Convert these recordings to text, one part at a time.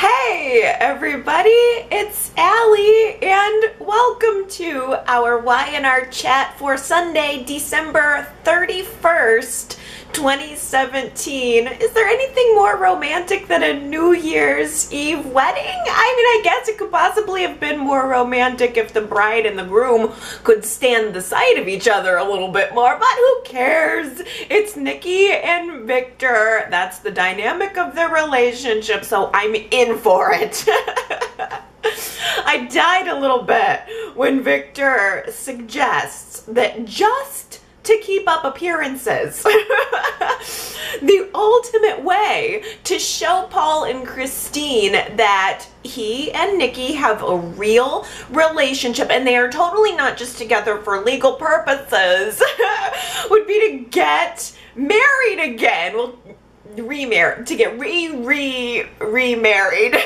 Hey everybody, it's Allie and welcome to our Y&R Chat for Sunday, December 31st, 2017. Is there anything more romantic than a New Year's Eve wedding? I guess it could possibly have been more romantic if the bride and the groom could stand the sight of each other a little bit more, but who cares? It's Nikki and Victor. That's the dynamic of their relationship, so I'm in for it. I died a little bit when Victor suggests that just to keep up appearances, the ultimate way to show Paul and Christine that he and Nikki have a real relationship and they are totally not just together for legal purposes would be to get married again. Well, remarried, to get remarried.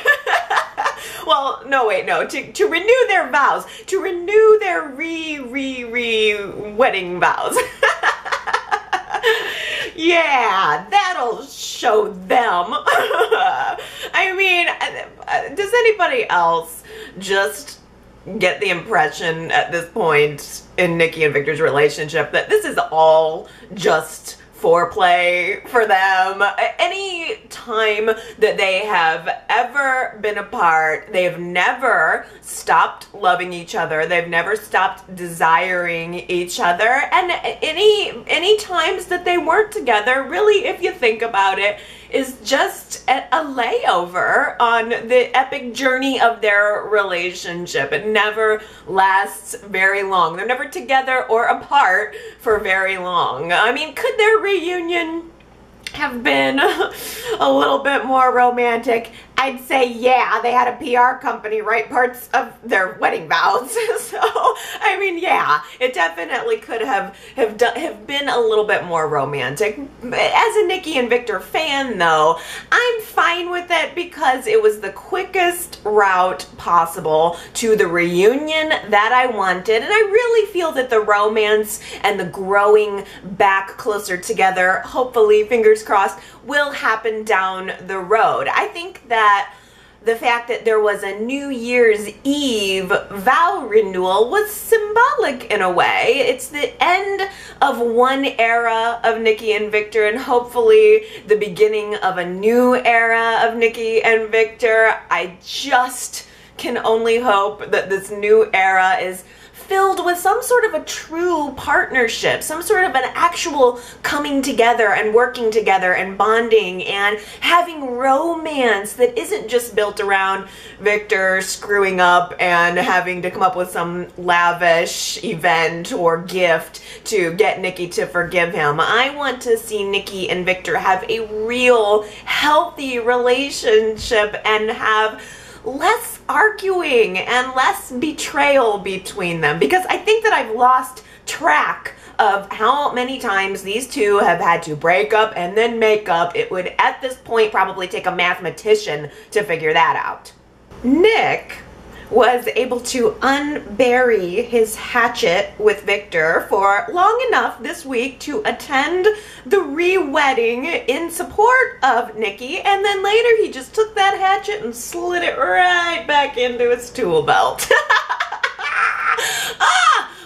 Well, no, wait, no, to renew their vows, to renew their wedding vows. Yeah, that'll show them. I mean, does anybody else just get the impression at this point in Nikki and Victor's relationship that this is all just foreplay for them? Any time that they have ever been apart, they've never stopped loving each other. They've never stopped desiring each other. And any times that they weren't together, really, if you think about it, is just a layover on the epic journey of their relationship. It never lasts very long. They're never together or apart for very long. I mean, could their reunion have been a little bit more romantic? I'd say, yeah, they had a PR company write parts of their wedding vows. So, I mean, yeah, it definitely could have been a little bit more romantic. As a Nikki and Victor fan, though, I'm fine with it because it was the quickest route possible to the reunion that I wanted. And I really feel that the romance and the growing back closer together, hopefully, fingers crossed, will happen down the road. I think that the fact that there was a New Year's Eve vow renewal was symbolic in a way. It's the end of one era of Nikki and Victor and hopefully the beginning of a new era of Nikki and Victor. I just can only hope that this new era is filled with some sort of a true partnership, some sort of an actual coming together and working together and bonding and having romance that isn't just built around Victor screwing up and having to come up with some lavish event or gift to get Nikki to forgive him. I want to see Nikki and Victor have a real healthy relationship and have less arguing and less betrayal between them, because I think that I've lost track of how many times these two have had to break up and then make up. It would at this point probably take a mathematician to figure that out. Nick was able to unbury his hatchet with Victor for long enough this week to attend the re-wedding in support of Nikki, and then later he just took that hatchet and slid it right back into his tool belt.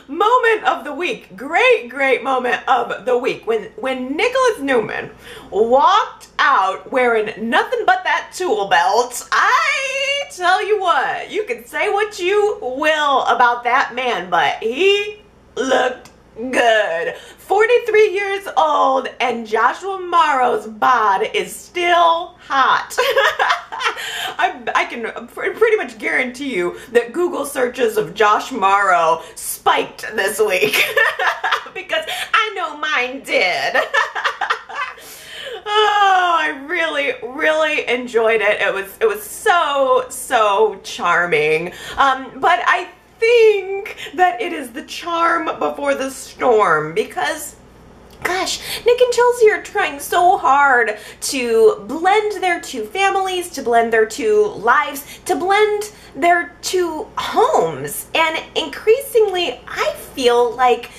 Moment of the week. Great moment of the week. When Nicholas Newman walked out wearing nothing but that tool belt, I tell you what, you can say what you will about that man, but he looked good. 43 years old and Joshua Morrow's bod is still hot. I can pretty much guarantee you that Google searches of Josh Morrow spiked this week because I know mine did. Oh, I really enjoyed it. It was so charming. But I think that it is the charm before the storm, because gosh, Nick and Chelsea are trying so hard to blend their two families, to blend their two lives, to blend their two homes. And increasingly, I feel like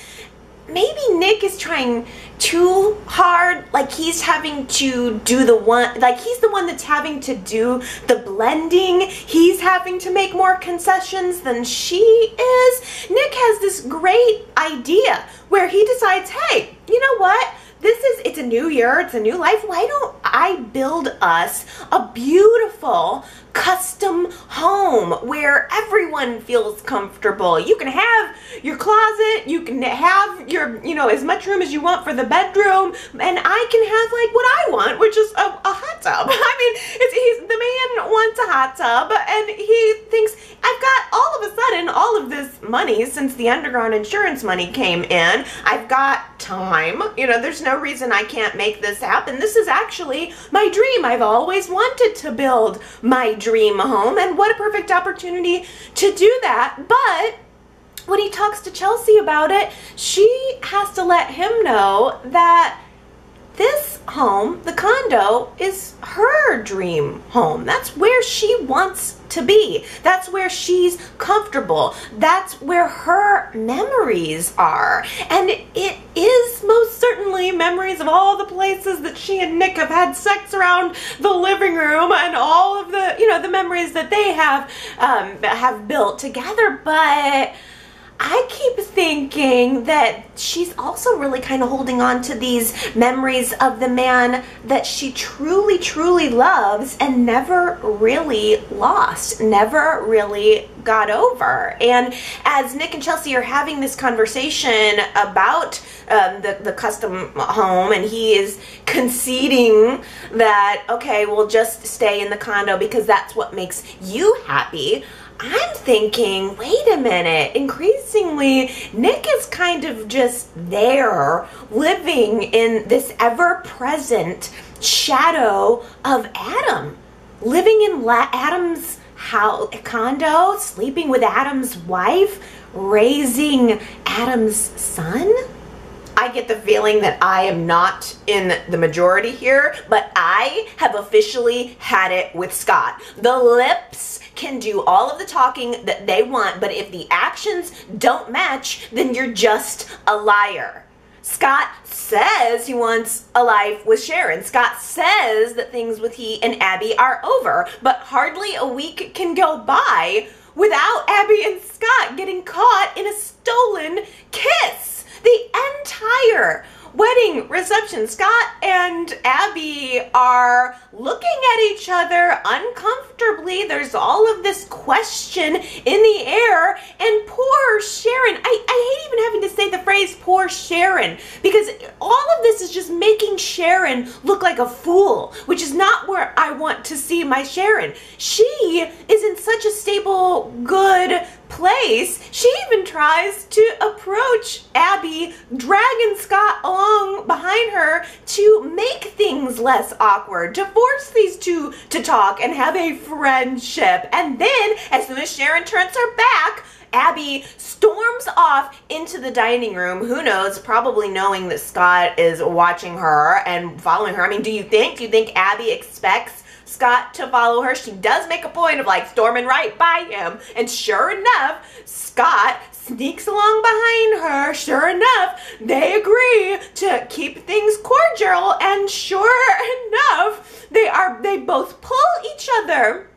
maybe Nick is trying too hard, like he's having to do he's the one that's having to do the blending. He's having to make more concessions than she is. Nick has this great idea where he decides, hey, you know what? It's a new year, it's a new life. Why don't I build us a beautiful custom home where everyone feels comfortable? You can have your closet, you can have your, as much room as you want for the bedroom, and I can have like what I want, which is a hot tub. I mean, the man wants a hot tub, and he thinks, I've got all of a sudden all of this money since the underground insurance money came in. I've got time. There's no reason I can't make this happen. This is actually my dream. I've always wanted to build my dream home, and what a perfect opportunity to do that. But when he talks to Chelsea about it, she has to let him know that this home, the condo, is her dream home. That's where she wants to be. That's where she's comfortable. That's where her memories are. And it is most certainly memories of all the places that she and Nick have had sex around the living room, and all of the, the memories that they have built together. But I keep thinking that she's also really kind of holding on to these memories of the man that she truly, truly loves and never really lost, never really got over. And as Nick and Chelsea are having this conversation about the custom home, and he is conceding that, okay, we'll just stay in the condo because that's what makes you happy, I'm thinking, wait a minute, increasingly, Nick is kind of just there, living in this ever-present shadow of Adam, living in Adam's condo, sleeping with Adam's wife, raising Adam's son. I get the feeling that I am not in the majority here, but I have officially had it with Scott. The lips can do all of the talking that they want, but if the actions don't match, then you're just a liar. Scott says he wants a life with Sharon. Scott says that things with he and Abby are over, but hardly a week can go by without Abby and Scott getting caught in a stolen kiss. The entire wedding reception, Scott and Abby are looking at each other uncomfortably. There's all of this question in the air, and poor Sharon, I hate even having to say the phrase poor Sharon, because all of this is just making Sharon look like a fool, which is not where I want to see my Sharon. She is in such a stable, good place. She even tries to approach Abby, dragging Scott along behind her to make things less awkward, to force these two to talk and have a friendship. And then, as soon as Sharon turns her back, Abby storms off into the dining room. Who knows, probably knowing that Scott is watching her and following her. I mean, do you think Abby expects Scott to follow her? She does make a point of like storming right by him, and sure enough, Scott sneaks along behind her. Sure enough, they agree to keep things cordial, and sure enough, they both pull each other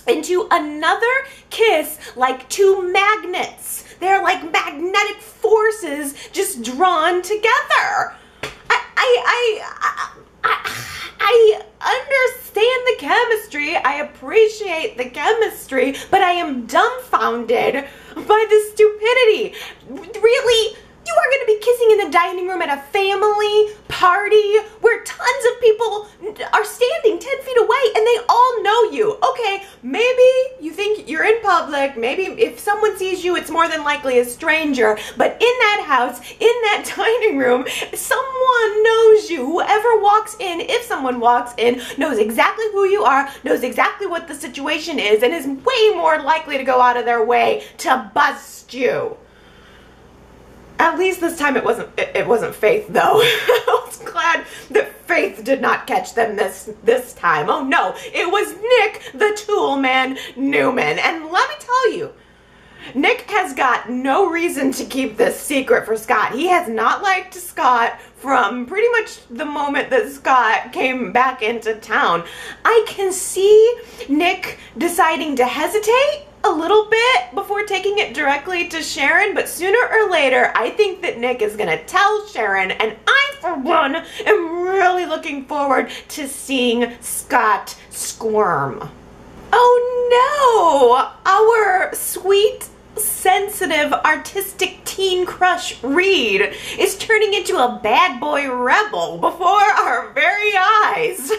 into another kiss like two magnets. They're like magnetic forces just drawn together. I understand the chemistry, I appreciate the chemistry, but I am dumbfounded by the stupidity. Really? You are going to be kissing in the dining room at a family party where tons of people are standing 10 feet away and they all know you. Okay, maybe you think you're in public, maybe if someone sees you, it's more than likely a stranger, but in that house, in that dining room, someone knows you. Whoever walks in, if someone walks in, knows exactly who you are, knows exactly what the situation is, and is way more likely to go out of their way to bust you. At least this time it wasn't Faith, though. I was glad that Faith did not catch them this time. Oh no, it was Nick the Tool Man Newman. And let me tell you, Nick has got no reason to keep this secret for Scott. He has not liked Scott from pretty much the moment that Scott came back into town. I can see Nick deciding to hesitate a little bit before taking it directly to Sharon, but sooner or later, I think that Nick is gonna tell Sharon, and I, for one, am really looking forward to seeing Scott squirm. Oh no! Our sweet, sensitive, artistic teen crush Reed is turning into a bad boy rebel before our very eyes.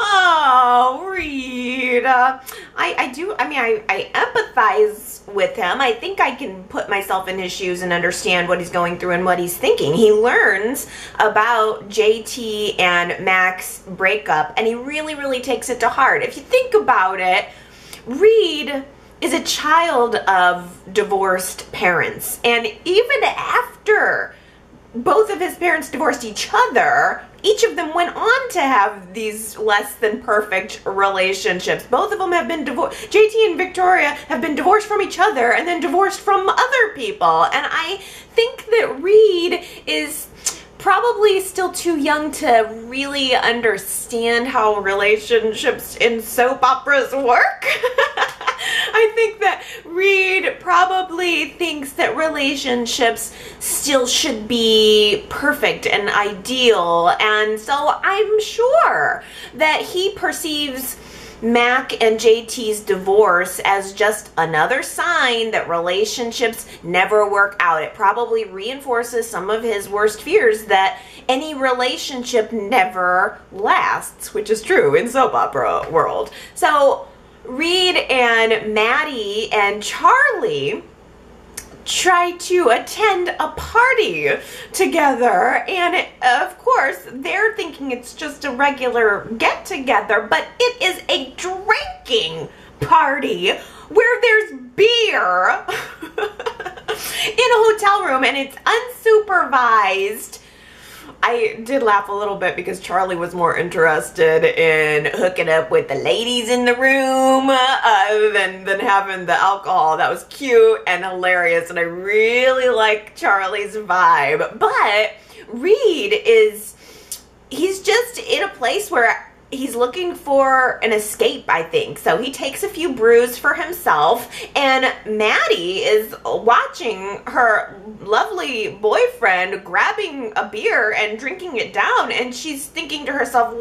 Oh, Reed. I empathize with him. I think I can put myself in his shoes and understand what he's going through and what he's thinking. He learns about JT and Mac's breakup, and he really, really takes it to heart. If you think about it, Reed is a child of divorced parents, and even after both of his parents divorced each other, each of them went on to have these less than perfect relationships. Both of them have been divorced. JT and Victoria have been divorced from each other and then divorced from other people. And I think that Reed is probably still too young to really understand how relationships in soap operas work. I think that Reed probably thinks that relationships still should be perfect and ideal, and so I'm sure that he perceives Mac and JT's divorce as just another sign that relationships never work out. It probably reinforces some of his worst fears that any relationship never lasts, which is true in soap opera world. So Reed and Maddie and Charlie try to attend a party together, and of course they're thinking it's just a regular get-together, but it is a drinking party where there's beer in a hotel room, and it's unsupervised. I did laugh a little bit because Charlie was more interested in hooking up with the ladies in the room than having the alcohol. That was cute and hilarious, and I really like Charlie's vibe. But Reed he's just in a place where he's looking for an escape, I think. So he takes a few brews for himself, and Maddie is watching her lovely boyfriend grabbing a beer and drinking it down, and she's thinking to herself,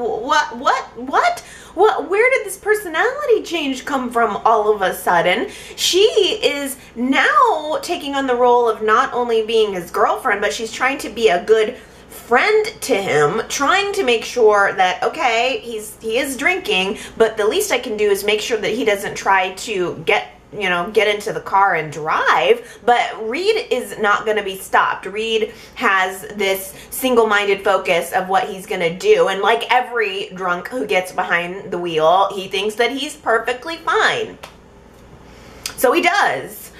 where did this personality change come from all of a sudden? She is now taking on the role of not only being his girlfriend, but she's trying to be a good friend to him, trying to make sure that, okay, he is drinking, but the least I can do is make sure that he doesn't try to get into the car and drive. But Reed is not going to be stopped. Reed has this single-minded focus of what he's going to do, and like every drunk who gets behind the wheel, he thinks that he's perfectly fine. So he does.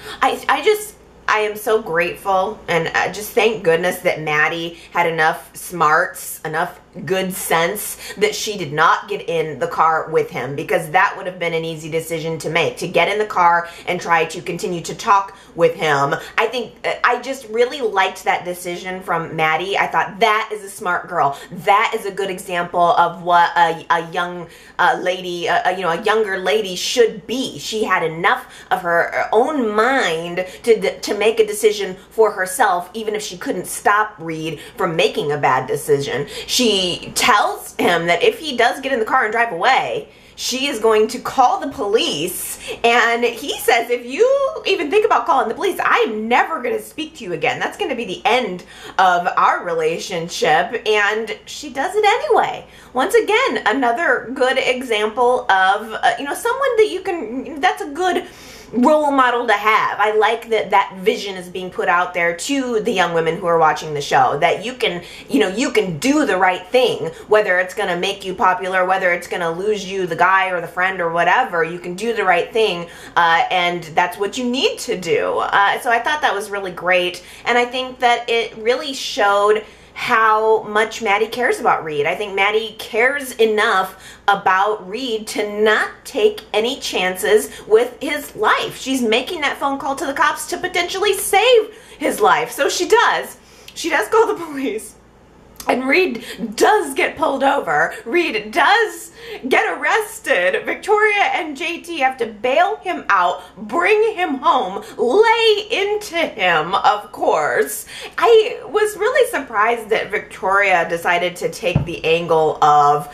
I am so grateful, and just thank goodness that Maddie had enough smarts, enough good sense that she did not get in the car with him, because that would have been an easy decision to make, to get in the car and try to continue to talk with him. I think I just really liked that decision from Maddie. I thought that is a smart girl. That is a good example of what a young lady, a younger lady should be. She had enough of her own mind to make a decision for herself, even if she couldn't stop Reed from making a bad decision. She tells him that if he does get in the car and drive away, she is going to call the police, and he says, if you even think about calling the police, I am never going to speak to you again. That's going to be the end of our relationship, and she does it anyway. Once again, another good example of, someone that you can, that's a good role model to have. I like that vision is being put out there to the young women who are watching the show, that you can do the right thing, whether it's going to make you popular, whether it's going to lose you the guy or the friend or whatever. You can do the right thing, and that's what you need to do. So I thought that was really great, and I think that it really showed how much Maddie cares about Reed. I think Maddie cares enough about Reed to not take any chances with his life. She's making that phone call to the cops to potentially save his life. So she does. She does call the police. And Reed does get pulled over. Reed does get arrested. Victoria and JT have to bail him out, bring him home, lay into him, of course. I was really surprised that Victoria decided to take the angle of,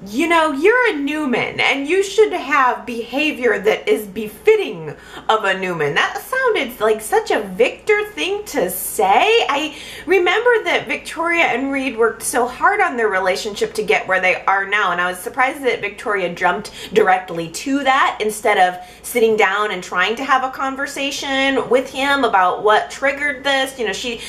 you know, you're a Newman and you should have behavior that is befitting of a Newman. That sounded like such a Victor thing to say. I remember that Victoria and Reed worked so hard on their relationship to get where they are now, and I was surprised that Victoria jumped directly to that instead of sitting down and trying to have a conversation with him about what triggered this. You know, she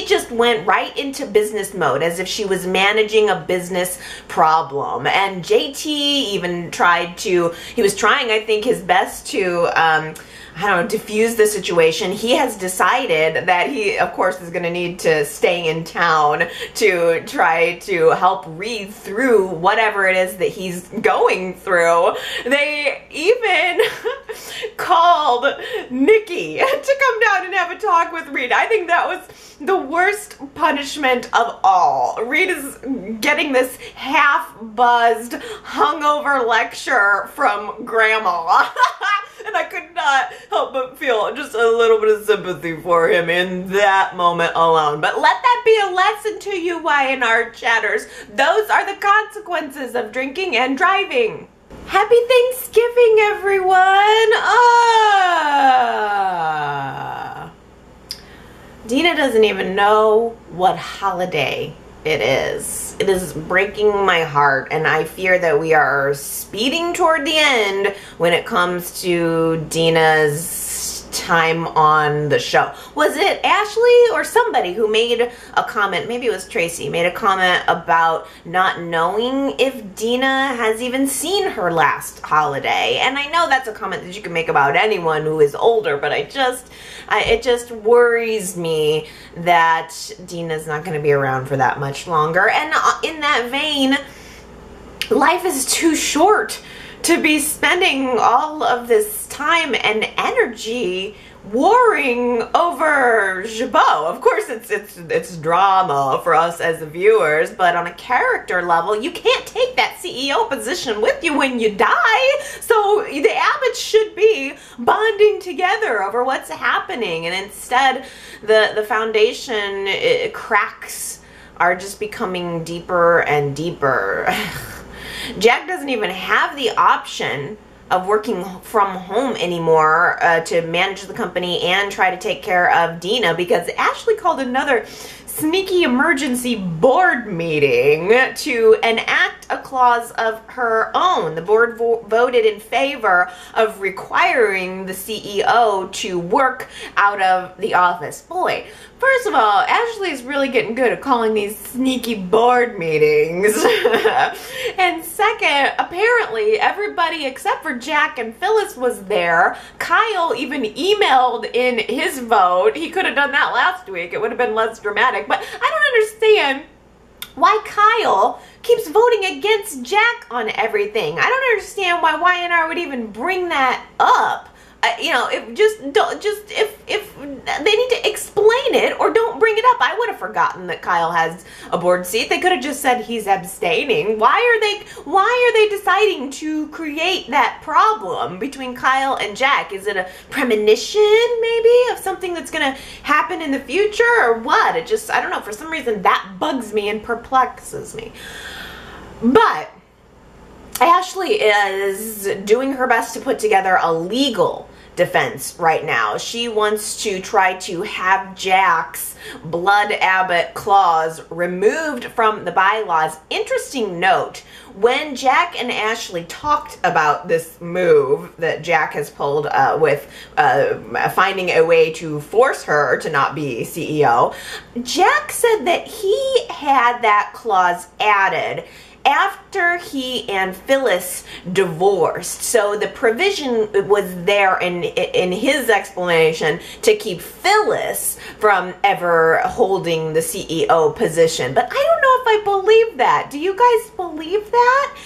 just went right into business mode as if she was managing a business problem. And JT even tried to, he was trying, I think, his best to, I don't know, diffuse the situation. He has decided that he, of course, is going to need to stay in town to try to help Reed through whatever it is that he's going through. They even called Nikki to come down and have a talk with Reed. I think that was the worst punishment of all. Reed is getting this half-buzzed, hungover lecture from Grandma. And I could not help but feel just a little bit of sympathy for him in that moment alone. But let that be a lesson to you, Y&R chatters. Those are the consequences of drinking and driving. Happy Thanksgiving, everyone! Dina doesn't even know what holiday it is. It is breaking my heart, and I fear that we are speeding toward the end when it comes to Dina's time on the show. Was it Ashley or somebody who made a comment, maybe it was Tracy, made a comment about not knowing if Dina has even seen her last holiday? And I know that's a comment that you can make about anyone who is older, but it just worries me that Dina's not going to be around for that much longer. And in that vein, life is too short to be spending all of this time and energy warring over Jabot. Of course, it's drama for us as viewers, but on a character level, you can't take that CEO position with you when you die. So the Abbotts should be bonding together over what's happening, and instead, the foundation cracks are just becoming deeper and deeper. Jack doesn't even have the option of working from home anymore to manage the company and try to take care of Dina because Ashley called another sneaky emergency board meeting to enact a clause of her own. The board voted in favor of requiring the CEO to work out of the office. Boy, first of all, Ashley's really getting good at calling these sneaky board meetings. And second, apparently everybody except for Jack and Phyllis was there. Kyle even emailed in his vote. He could have done that last week. It would have been less dramatic. But I don't understand why Kyle keeps voting against Jack on everything. I don't understand why Y&R would even bring that up. You know, if they need to explain it or don't bring it up. I would have forgotten that Kyle has a board seat. They could have just said he's abstaining. Why are they deciding to create that problem between Kyle and Jack? Is it a premonition maybe of something that's going to happen in the future or what? It just, I don't know, for some reason that bugs me and perplexes me. But Ashley is doing her best to put together a legal defense right now. She wants to try to have Jack's Blood Abbott clause removed from the bylaws. Interesting note, when Jack and Ashley talked about this move that Jack has pulled with finding a way to force her to not be CEO, Jack said that he had that clause added after he and Phyllis divorced. So the provision was there in his explanation to keep Phyllis from ever holding the CEO position. But I don't know if I believe that. Do you guys believe that?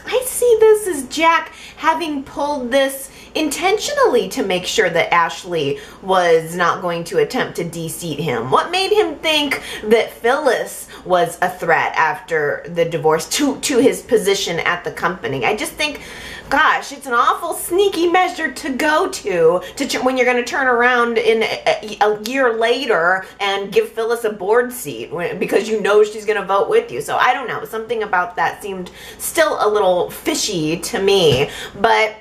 I see this as Jack having pulled this intentionally to make sure that Ashley was not going to attempt to de-seat him. What made him think that Phyllis was a threat after the divorce to his position at the company? I just think, gosh, it's an awful sneaky measure to go to when you're going to turn around in a year later and give Phyllis a board seat because you know she's going to vote with you. So I don't know. Something about that seemed still a little fishy to me. But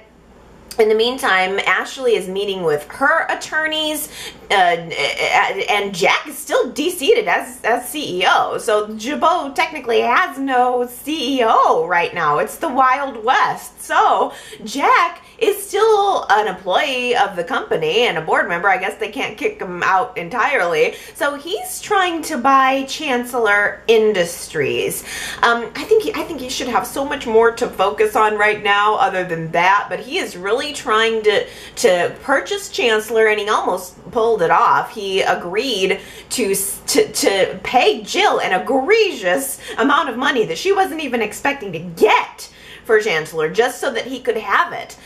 in the meantime, Ashley is meeting with her attorneys, and Jack is still de-seated as CEO. So Jabot technically has no CEO right now. It's the Wild West. So Jack is still an employee of the company and a board member. I guess they can't kick him out entirely. So he's trying to buy Chancellor Industries. I think he should have so much more to focus on right now other than that, but he is really trying to purchase Chancellor, and he almost pulled it off. He agreed to pay Jill an egregious amount of money that she wasn't even expecting to get for Chancellor, just so that he could have it.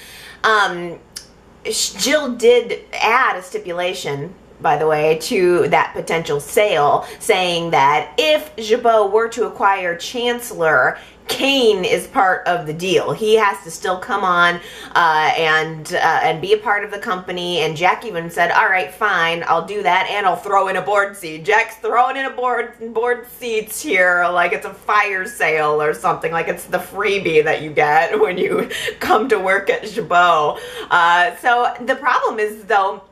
Jill did add a stipulation, by the way, to that potential sale, saying that if Jabot were to acquire Chancellor, Kane is part of the deal. He has to still come on and be a part of the company. And Jack even said, all right, fine, I'll do that, and I'll throw in a board seat. Jack's throwing in a board seats here like it's a fire sale or something, like it's the freebie that you get when you come to work at Jabot. So the problem is, though,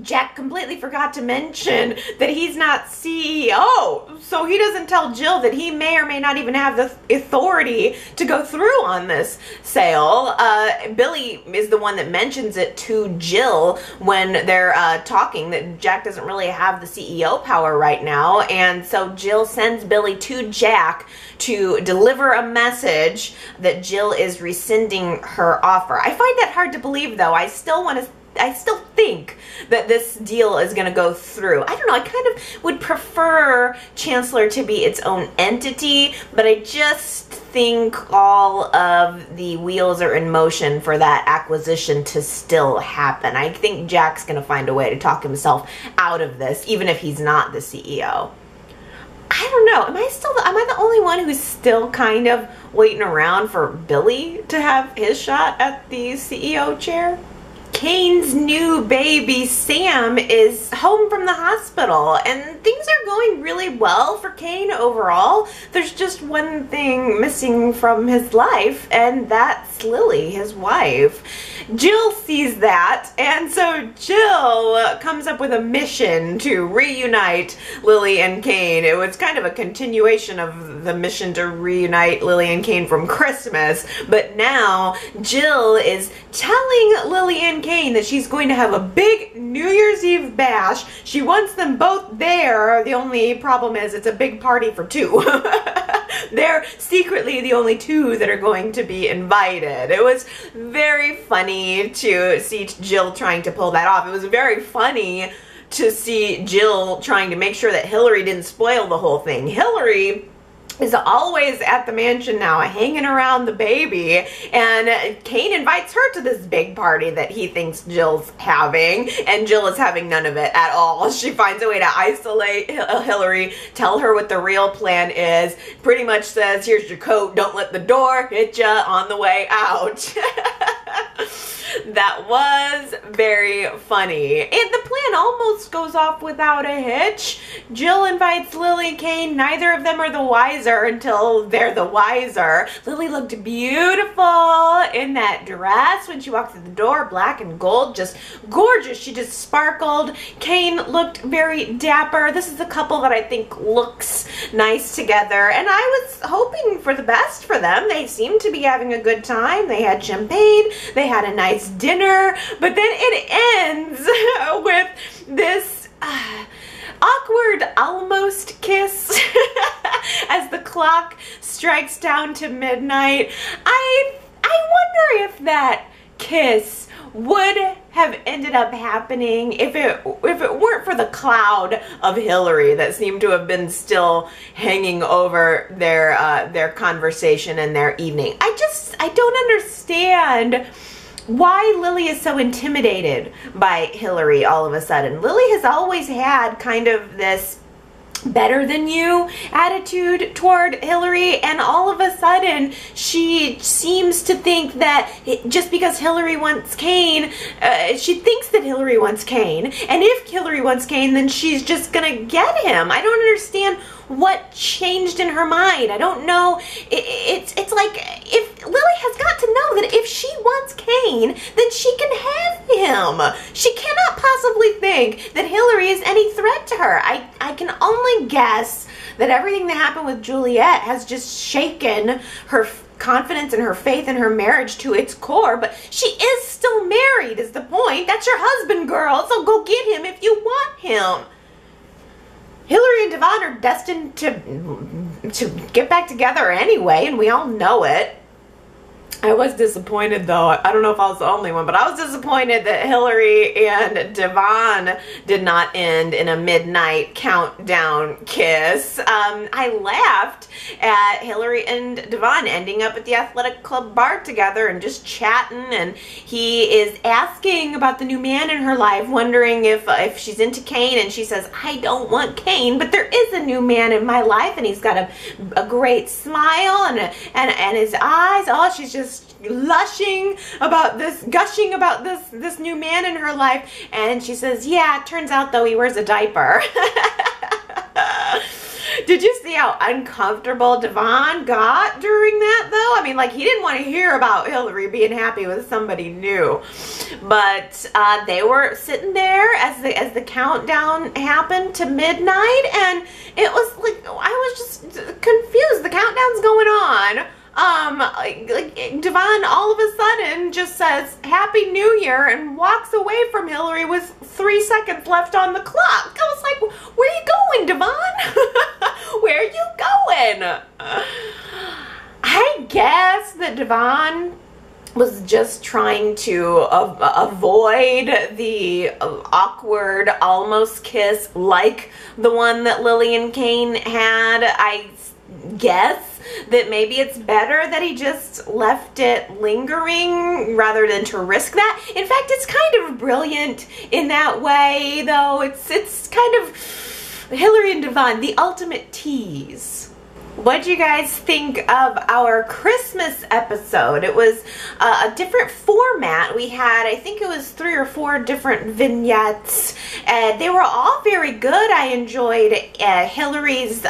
Jack completely forgot to mention that he's not CEO, so he doesn't tell Jill that he may or may not even have the authority to go through on this sale. Billy is the one that mentions it to Jill when they're talking, that Jack doesn't really have the CEO power right now, and so Jill sends Billy to Jack to deliver a message that Jill is rescinding her offer. I find that hard to believe, though. I still think that this deal is going to go through. I don't know, I kind of would prefer Chancellor to be its own entity, but I just think all of the wheels are in motion for that acquisition to still happen. I think Jack's going to find a way to talk himself out of this, even if he's not the CEO. I don't know, am I the only one who's still kind of waiting around for Billy to have his shot at the CEO chair? Kane's new baby, Sam, is home from the hospital, and things are going really well for Kane overall. There's just one thing missing from his life, and that's Lily, his wife. Jill sees that, and so Jill comes up with a mission to reunite Lily and Kane. It was kind of a continuation of the mission to reunite Lily and Kane from Christmas, but now Jill is telling Lily and Kane that she's going to have a big New Year's Eve bash. She wants them both there. The only problem is it's a big party for two. They're secretly the only two that are going to be invited. It was very funny to see Jill trying to pull that off. It was very funny to see Jill trying to make sure that Hillary didn't spoil the whole thing. Hillary is always at the mansion now, hanging around the baby, and Kane invites her to this big party that he thinks Jill's having, and Jill is having none of it at all. She finds a way to isolate Hillary, tell her what the real plan is, pretty much says, here's your coat, don't let the door hit ya on the way out. That was very funny. And the plan almost goes off without a hitch. Jill invites Lily, Kane. Neither of them are the wiser until they're the wiser. Lily looked beautiful in that dress when she walked through the door, black and gold, just gorgeous. She just sparkled. Kane looked very dapper. This is a couple that I think looks nice together, and I was hoping for the best for them. They seemed to be having a good time. They had champagne. They had a nice dinner, but then it ends with this awkward almost kiss as the clock strikes down to midnight. I wonder if that kiss would have ended up happening if it weren't for the cloud of Hillary that seemed to have been still hanging over their conversation and their evening. I don't understand why Lily is so intimidated by Hillary all of a sudden. Lily has always had kind of this better than you attitude toward Hillary, and all of a sudden she seems to think that just because Hillary wants Kane, she thinks that Hillary wants Kane, and if Hillary wants Kane, then she's just gonna get him. I don't understand what changed in her mind. I don't know. It's like, if Lily has got to know that if she wants Kane, then she can have him. She cannot possibly think that Hillary is any threat to her. I can only guess that everything that happened with Juliet has just shaken her confidence and her faith in her marriage to its core, but she is still married is the point. That's your husband, girl, so go get him if you want him. Hillary and Devon are destined to get back together anyway, and we all know it. I was disappointed, though. I don't know if I was the only one, but I was disappointed that Hillary and Devon did not end in a midnight countdown kiss. I laughed at Hillary and Devon ending up at the athletic club bar together and just chatting, and he is asking about the new man in her life, wondering if she's into Kane, and she says, I don't want Kane, but there is a new man in my life, and he's got a great smile and his eyes. Oh, she's just gushing about this new man in her life, and she says, yeah, it turns out though he wears a diaper. Did you see how uncomfortable Devon got during that, though? I mean, like, he didn't want to hear about Hillary being happy with somebody new. But they were sitting there as the countdown happened to midnight, and it was like, I was just confused. The countdown's going on. Like Devon all of a sudden just says Happy New Year and walks away from Hillary with 3 seconds left on the clock. I was like, where are you going, Devon? Where are you going? I guess that Devon was just trying to avoid the awkward almost kiss like the one that Lily and Kane had. I guess that maybe it's better that he just left it lingering rather than to risk that. In fact, it's kind of brilliant in that way, though. It's kind of Hillary and Devon, the ultimate tease. What do you guys think of our Christmas episode? It was a different format. We had, I think it was 3 or 4 different vignettes. They were all very good. I enjoyed Hillary's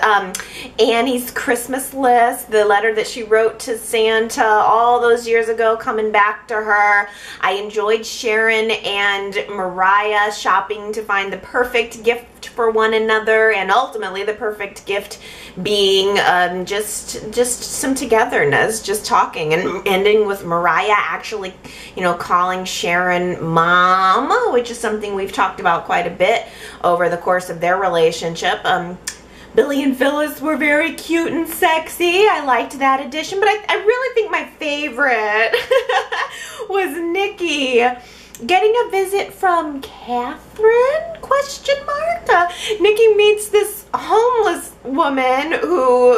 Annie's Christmas list, the letter that she wrote to Santa all those years ago, coming back to her. I enjoyed Sharon and Mariah shopping to find the perfect gift for one another, and ultimately the perfect gift being just some togetherness, just talking, and ending with Mariah actually, you know, calling Sharon Mom, which is something we've talked about quite a bit over the course of their relationship. Billy and Phyllis were very cute and sexy. I liked that addition, but I really think my favorite was Nikki getting a visit from Catherine, question mark? Nikki meets this homeless woman who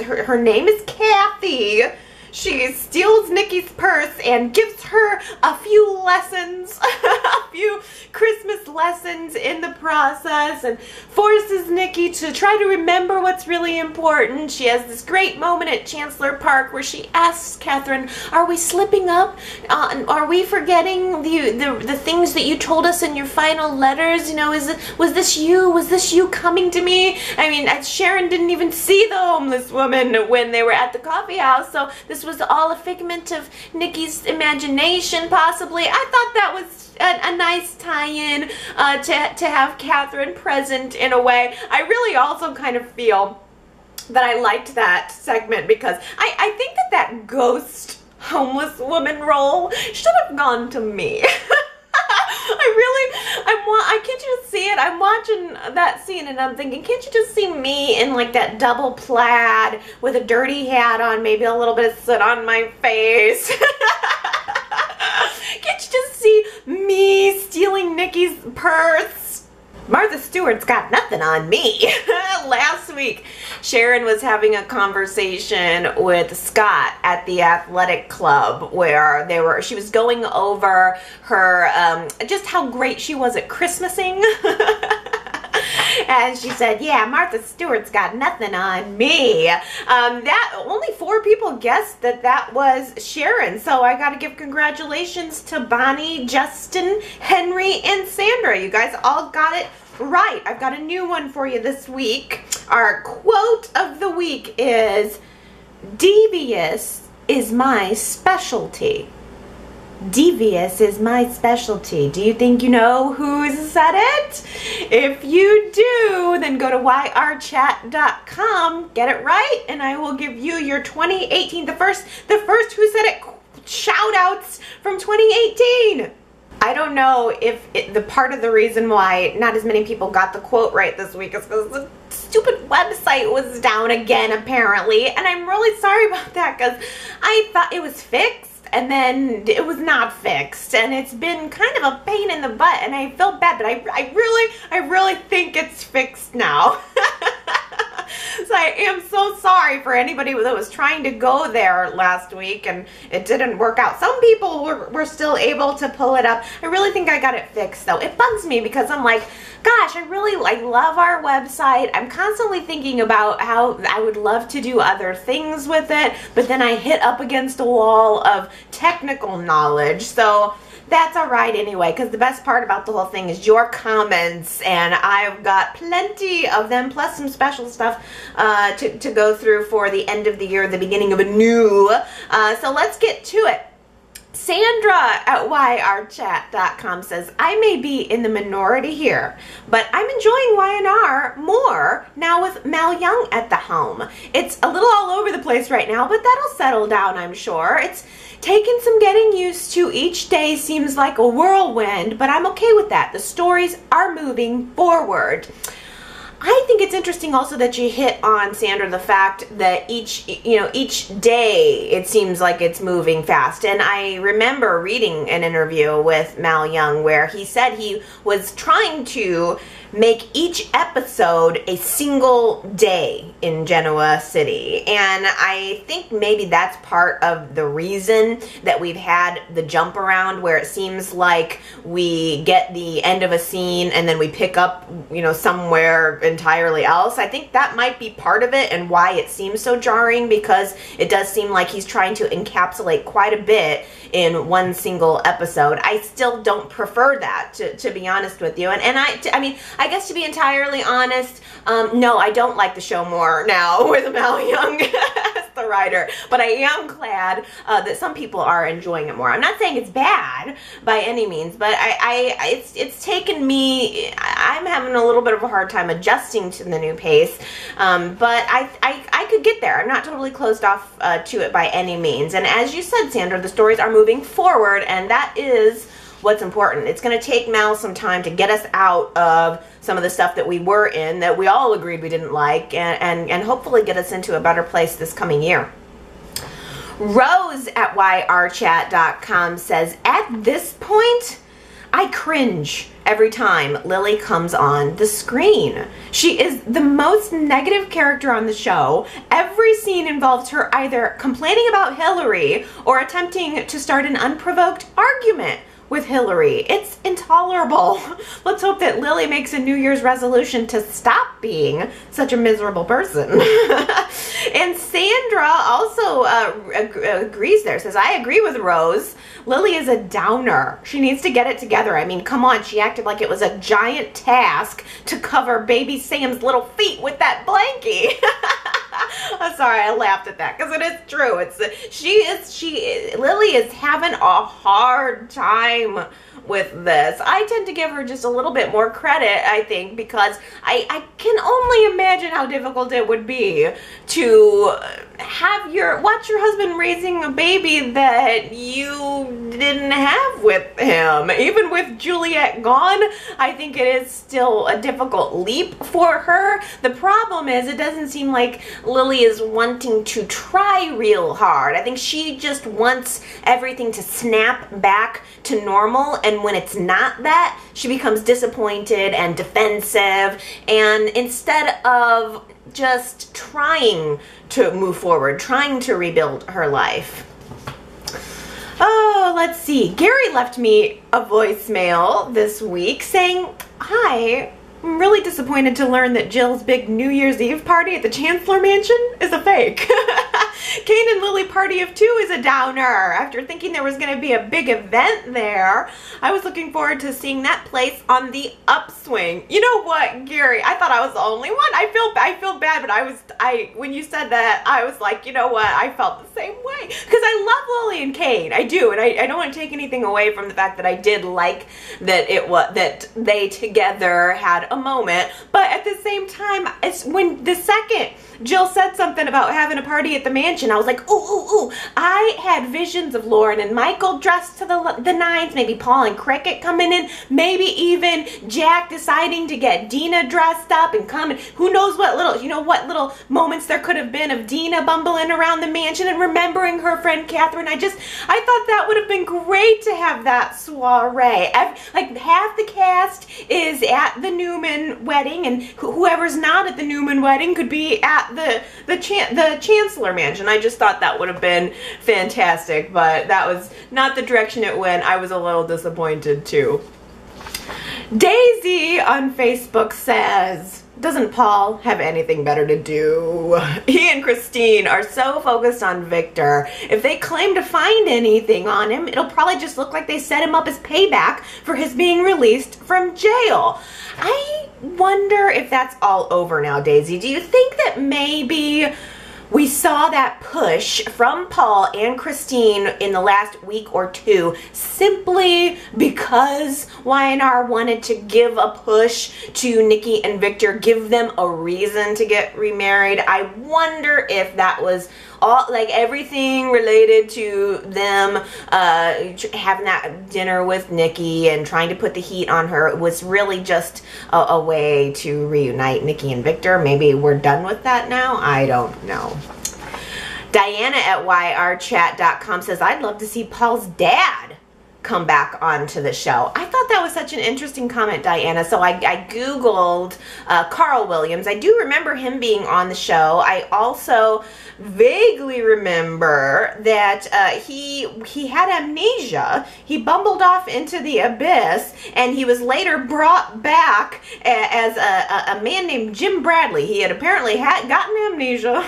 her name is Kathy. She steals Nikki's purse and gives her a few lessons, a few Christmas lessons in the process, and forces Nikki to try to remember what's really important. She has this great moment at Chancellor Park where she asks Catherine, are we slipping up? Are we forgetting the things that you told us in your final letters? You know, was this you coming to me? I mean, Sharon didn't even see the homeless woman when they were at the coffee house, so this was all a figment of Nikki's imagination, possibly. I thought that was a nice tie-in to have Catherine present in a way. I really also kind of feel that I liked that segment because I think that ghost homeless woman role should have gone to me. I'm can't you just see it? I'm watching that scene and I'm thinking, can't you just see me in like that double plaid with a dirty hat on, maybe a little bit of soot on my face? Can't you just see me stealing Nikki's purse? Martha Stewart's got nothing on me. Last week, Sharon was having a conversation with Scott at the athletic club where she was going over her, just how great she was at Christmasing. And she said, yeah, Martha Stewart's got nothing on me. That only 4 people guessed that was Sharon. So I got to give congratulations to Bonnie, Justin, Henry, and Sandra. You guys all got it right. I've got a new one for you this week. Our quote of the week is, devious is my specialty. Devious is my specialty. Do you think you know who said it? If you do, then go to yrchat.com, get it right, and I will give you your 2018, the first who said it shout outs from 2018. I don't know if the part of the reason why not as many people got the quote right this week is because the stupid website was down again apparently, and I'm really sorry about that because I thought it was fixed. And then it was not fixed, and it's been kind of a pain in the butt, and I feel bad, but I really think it's fixed now. So I am so sorry for anybody that was trying to go there last week and it didn't work out. Some people were still able to pull it up. I really think I got it fixed though. It bugs me because I'm like, gosh, I really love our website. I'm constantly thinking about how I would love to do other things with it, but then I hit up against a wall of technical knowledge. So that's all right anyway, because the best part about the whole thing is your comments, and I've got plenty of them, plus some special stuff to go through for the end of the year, the beginning of a new. So let's get to it. Sandra at yrchat.com says, I may be in the minority here, but I'm enjoying Y&R more now with Mal Young at the helm. It's a little all over the place right now, but that'll settle down, I'm sure. It's taken some getting used to. Each day seems like a whirlwind, but I'm okay with that. The stories are moving forward. I think it's interesting also that you hit on, Sandra, the fact that each day it seems like it's moving fast. And I remember reading an interview with Mal Young where he said he was trying to make each episode a single day in Genoa City. And I think maybe that's part of the reason that we've had the jump around where it seems like we get the end of a scene and then we pick up, somewhere entirely else. I think that might be part of it and why it seems so jarring, because it does seem like he's trying to encapsulate quite a bit in one single episode. I still don't prefer that, to be honest with you. And I mean, I guess to be entirely honest, no, I don't like the show more now with Mal Young as the writer, but I am glad that some people are enjoying it more. I'm not saying it's bad by any means, but it's taken me, I'm having a little bit of a hard time adjusting to the new pace, but I could get there. I'm not totally closed off to it by any means. And as you said, Sandra, the stories are moving forward, and that is what's important. It's going to take Mal some time to get us out of some of the stuff that we were in, that we all agreed we didn't like, and hopefully get us into a better place this coming year. Rose at yrchat.com says, at this point, I cringe every time Lily comes on the screen. She is the most negative character on the show. Every scene involves her either complaining about Hillary or attempting to start an unprovoked argument with Hillary. It's intolerable. Let's hope that Lily makes a New Year's resolution to stop being such a miserable person. And Sandra also agrees there, says, I agree with Rose. Lily is a downer. She needs to get it together. I mean, come on, she acted like it was a giant task to cover baby Sam's little feet with that blankie. I'm sorry, I laughed at that because it is true. Lily is having a hard time with this. I tend to give her just a little bit more credit, I think, because I can only imagine how difficult it would be to watch your husband raising a baby that you didn't have with him. Even with Juliet gone, I think it is still a difficult leap for her. The problem is it doesn't seem like Lily is wanting to try real hard. I think she just wants everything to snap back to normal, and when it's not that, she becomes disappointed and defensive, and instead of just trying to move forward, trying to rebuild her life. Oh, let's see. Gary left me a voicemail this week saying, "Hi, I'm really disappointed to learn that Jill's big New Year's Eve party at the Chancellor Mansion is a fake. Kane and Lily party of two is a downer. After thinking there was going to be a big event there, I was looking forward to seeing that place on the upswing." You know what, Gary? I thought I was the only one. I feel bad, but when you said that, I was like, you know what? I felt the same way because I love Lily and Kane. I do, and I don't want to take anything away from the fact that I did like that that they together had a moment, but at the same time, it's when the second Jill said something about having a party at the mansion, I was like, ooh. I had visions of Lauren and Michael dressed to the nines, maybe Paul and Cricket coming in, maybe even Jack deciding to get Dina dressed up and coming. Who knows what little moments there could have been of Dina bumbling around the mansion and remembering her friend Catherine. I thought that would have been great to have that soiree. Like half the cast is at the Newman wedding, and whoever's not at the Newman wedding could be at the Chancellor Mansion. I just thought that would have been fantastic, but that was not the direction it went. I was a little disappointed too. Daisy on Facebook says, "Doesn't Paul have anything better to do? He and Christine are so focused on Victor. If they claim to find anything on him, it'll probably just look like they set him up as payback for his being released from jail." I wonder if that's all over now, Daisy. Do you think that maybe we saw that push from Paul and Christine in the last week or two simply because Y&R wanted to give a push to Nikki and Victor, give them a reason to get remarried? I wonder if that was all, like, everything related to them having that dinner with Nikki and trying to put the heat on her was really just a way to reunite Nikki and Victor. Maybe we're done with that now. I don't know. Diana at yrchat.com says, "I'd love to see Paul's dad come back onto the show." I thought that was such an interesting comment, Diana. So I Googled Carl Williams. I do remember him being on the show. I also vaguely remember that he had amnesia. He bumbled off into the abyss, and he was later brought back as a man named Jim Bradley. He had apparently gotten amnesia.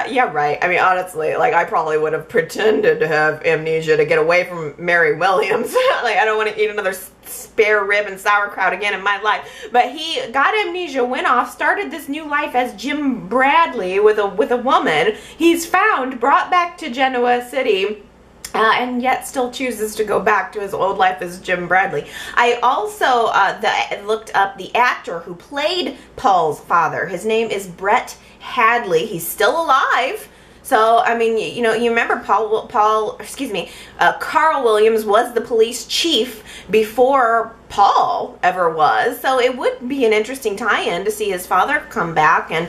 Yeah, right. I mean, honestly, like, I probably would have pretended to have amnesia to get away from Mary Williams. Like, I don't want to eat another spare rib and sauerkraut again in my life. But he got amnesia, went off, started this new life as Jim Bradley with a woman. He's found, brought back to Genoa City, and yet still chooses to go back to his old life as Jim Bradley. I also looked up the actor who played Paul's father. His name is Brett Hadley. He's still alive. So, I mean, you know, you remember Carl Williams was the police chief before Paul ever was. So it would be an interesting tie-in to see his father come back, and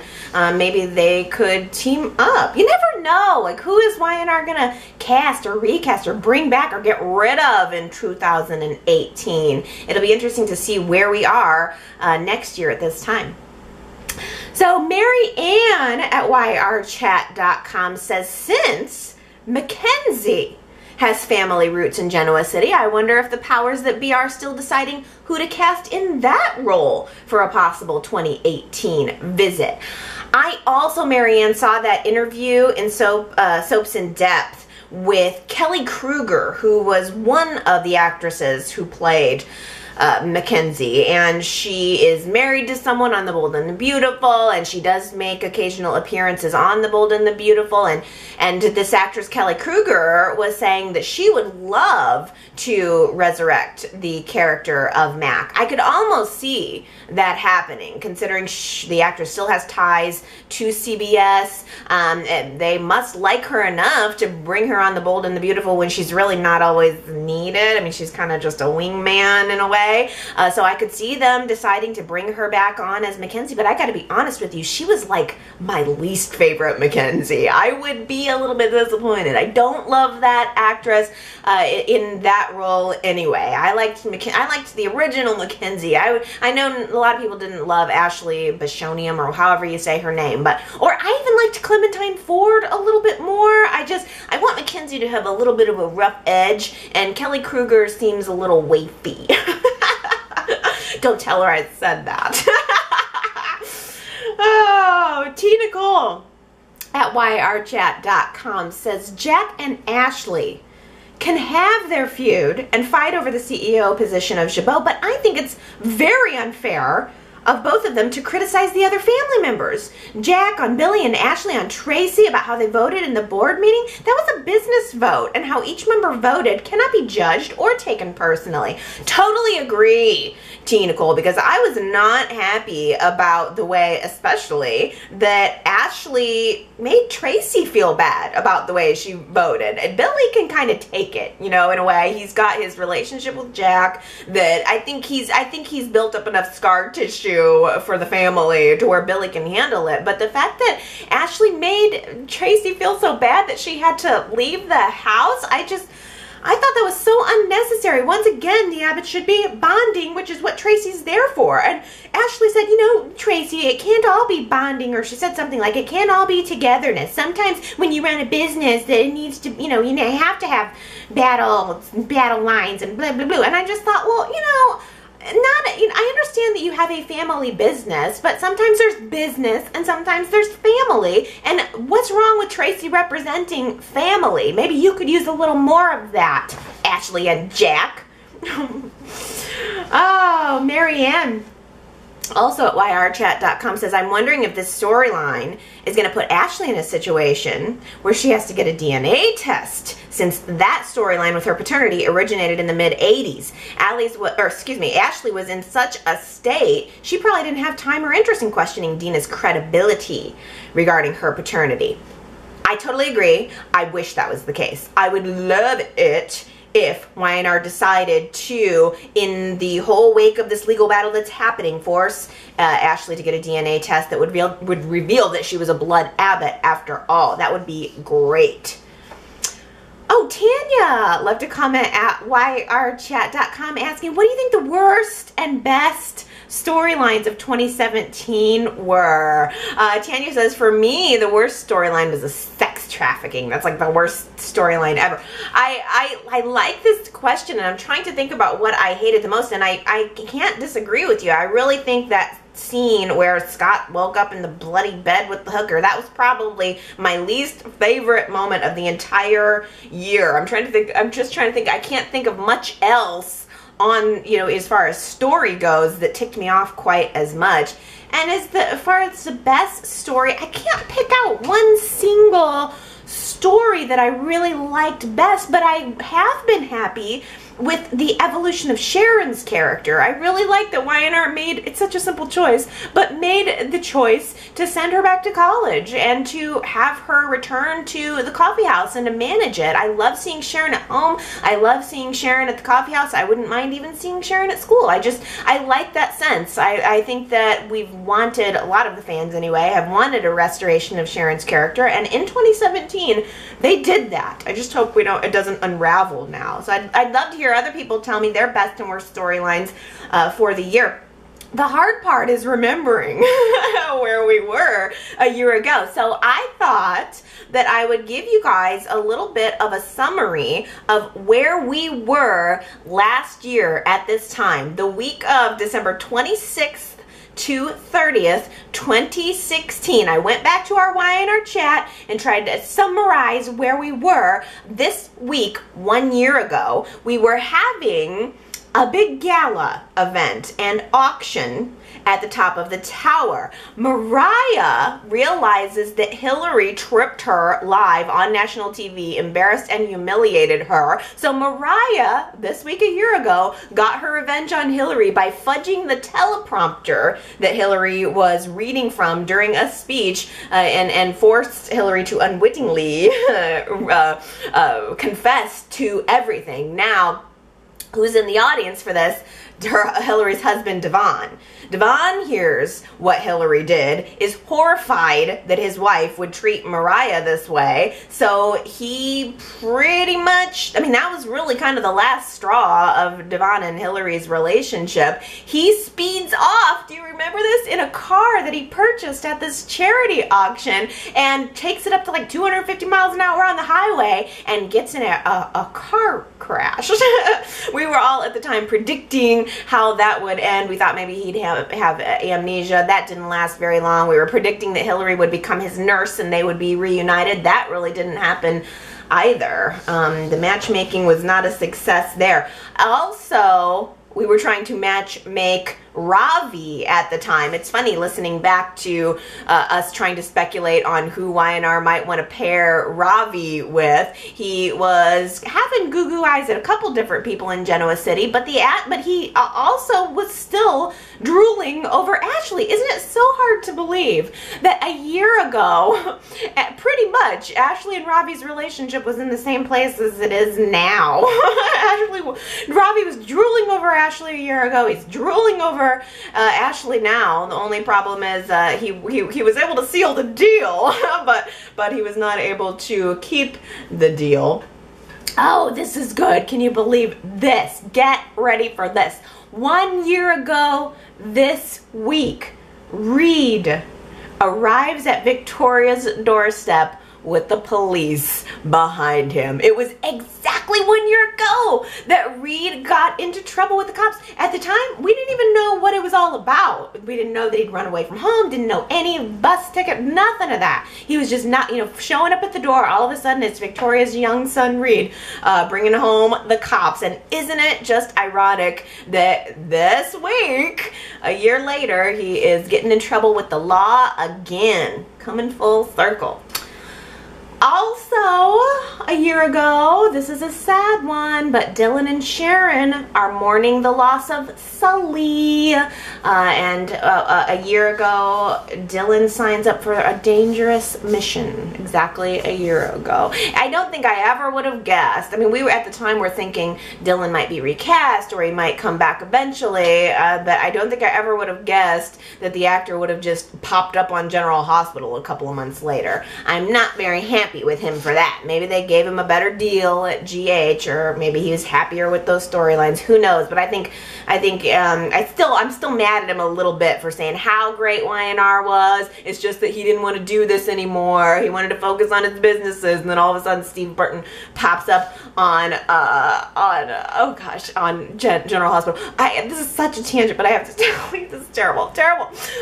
maybe they could team up. You never know. Like, who is Y&R gonna cast or recast or bring back or get rid of in 2018? It'll be interesting to see where we are next year at this time. So Mary Ann at yrchat.com says, "Since Mackenzie has family roots in Genoa City, I wonder if the powers that be are still deciding who to cast in that role for a possible 2018 visit." I also, Mary Ann, saw that interview in Soaps in Depth with Kelly Kruger, who was one of the actresses who played Mackenzie, and she is married to someone on The Bold and the Beautiful, and she does make occasional appearances on The Bold and the Beautiful, and this actress Kelly Kruger was saying that she would love to resurrect the character of Mac. I could almost see that happening, considering the actress still has ties to CBS. And they must like her enough to bring her on The Bold and the Beautiful when she's really not always needed. I mean, she's kind of just a wingman in a way. So I could see them deciding to bring her back on as Mackenzie, but I gotta be honest with you, she was like my least favorite Mackenzie. I would be a little bit disappointed. I don't love that actress in that role anyway. I liked the original Mackenzie. I know a lot of people didn't love Ashley Bashonium, or however you say her name, or I even liked Clementine Ford a little bit more. I want Mackenzie to have a little bit of a rough edge, and Kelly Kruger seems a little wafy. Don't tell her I said that. Oh, T. Nicole at YRChat.com says Jack and Ashley can have their feud and fight over the CEO position of Jabot, but I think it's very unfair of both of them to criticize the other family members. Jack on Billy and Ashley on Tracy about how they voted in the board meeting. That was a business vote, and how each member voted cannot be judged or taken personally. Totally agree, T. Nicole, because I was not happy about the way, especially, that Ashley made Tracy feel bad about the way she voted. And Billy can kind of take it, you know, in a way. He's got his relationship with Jack that I think he's built up enough scar tissue for the family to where Billy can handle it. But the fact that Ashley made Tracy feel so bad that she had to leave the house, I thought that was so unnecessary. Once again, the Abbotts should be bonding, which is what Tracy's there for. And Ashley said, you know, Tracy, it can't all be bonding, or she said something like, it can't all be togetherness. Sometimes when you run a business, that it needs to, you have to have battle lines and blah, blah, blah. And I just thought, well, I understand that you have a family business, but sometimes there's business and sometimes there's family. And what's wrong with Tracy representing family? Maybe you could use a little more of that, Ashley and Jack. Oh, Marianne, also at YRChat.com, says, I'm wondering if this storyline is going to put Ashley in a situation where she has to get a DNA test, since that storyline with her paternity originated in the mid-'80s. Ashley was in such a state, she probably didn't have time or interest in questioning Dina's credibility regarding her paternity. I totally agree. I wish that was the case. I would love it if Y&R decided to, in the whole wake of this legal battle that's happening, force Ashley to get a DNA test that would reveal that she was a blood Abbott after all. That would be great. Oh, Tanya left a comment at YRChat.com asking, what do you think the worst and best storylines of 2017 were? Tanya says, for me, the worst storyline was the sex trafficking. That's like the worst storyline ever. I like this question, and I'm trying to think about what I hated the most, and I can't disagree with you. I really think that scene where Scott woke up in the bloody bed with the hooker, that was probably my least favorite moment of the entire year. I'm just trying to think. I can't think of much else on, as far as story goes that ticked me off quite as much. And as far as the best story, I can't pick out one single story that I really liked best, but I have been happy with the evolution of Sharon's character. I really like that Y&R made, it's such a simple choice, but made the choice to send her back to college and to have her return to the coffee house and to manage it. I love seeing Sharon at home. I love seeing Sharon at the coffee house. I wouldn't mind even seeing Sharon at school. I like that sense. I think that we've wanted, a lot of the fans anyway, have wanted a restoration of Sharon's character, and in 2017, they did that. I just hope it doesn't unravel now. So I'd love to hear other people tell me their best and worst storylines for the year. The hard part is remembering where we were a year ago. So I thought that I would give you guys a little bit of a summary of where we were last year at this time, the week of December 26th to 30th, 2016. I went back to our Y&R chat and tried to summarize where we were this week 1 year ago. We were having a big gala event and auction at the top of the tower. Mariah realizes that Hillary tripped her live on national TV, embarrassed and humiliated her. So Mariah, this week a year ago, got her revenge on Hillary by fudging the teleprompter that Hillary was reading from during a speech and forced Hillary to unwittingly confess to everything. Now, who's in the audience for this? Hillary's husband, Devon. Devon hears what Hillary did, is horrified that his wife would treat Mariah this way. So he pretty much, I mean, that was really kind of the last straw of Devon and Hillary's relationship. He speeds off, do you remember this? In a car that he purchased at this charity auction and takes it up to like 250 miles an hour on the highway and gets in a car crash. We were all at the time predicting how that would end. We thought maybe he'd have amnesia. That didn't last very long. We were predicting that Hillary would become his nurse and they would be reunited. That really didn't happen either. The matchmaking was not a success there. Also, we were trying to make Ravi at the time. It's funny listening back to us trying to speculate on who Y&R might want to pair Ravi with. He was having goo-goo eyes at a couple different people in Genoa City, but he also was still drooling over Ashley. Isn't it so hard to believe that a year ago, pretty much, Ashley and Ravi's relationship was in the same place as it is now. Ravi was drooling over Ashley a year ago. He's drooling over Ashley now. The only problem is he was able to seal the deal, but he was not able to keep the deal. Oh, this is good. Can you believe this? Get ready for this. 1 year ago this week, Reed arrives at Victoria's doorstep with the police behind him. It was exactly 1 year ago that Reed got into trouble with the cops. At the time, we didn't even know what it was all about. We didn't know that he'd run away from home, didn't know any bus ticket, nothing of that. He was just not, showing up at the door. All of a sudden, it's Victoria's young son, Reed, bringing home the cops. And isn't it just ironic that this week, a year later, he is getting in trouble with the law again, coming full circle. Also, a year ago, this is a sad one, but Dylan and Sharon are mourning the loss of Sully. And a year ago, Dylan signs up for a dangerous mission exactly a year ago. I don't think I ever would have guessed. I mean, we were at the time we're thinking Dylan might be recast or he might come back eventually, but I don't think I ever would have guessed that the actor would have just popped up on General Hospital a couple of months later. I'm not very happy with him for that. Maybe they gave him a better deal at GH, or maybe he was happier with those storylines. Who knows? But I'm still mad at him a little bit for saying how great Y&R was. It's just that he didn't want to do this anymore. He wanted to focus on his businesses, and then all of a sudden Steve Burton pops up on General Hospital. This is such a tangent, but I have to tell you, this is terrible.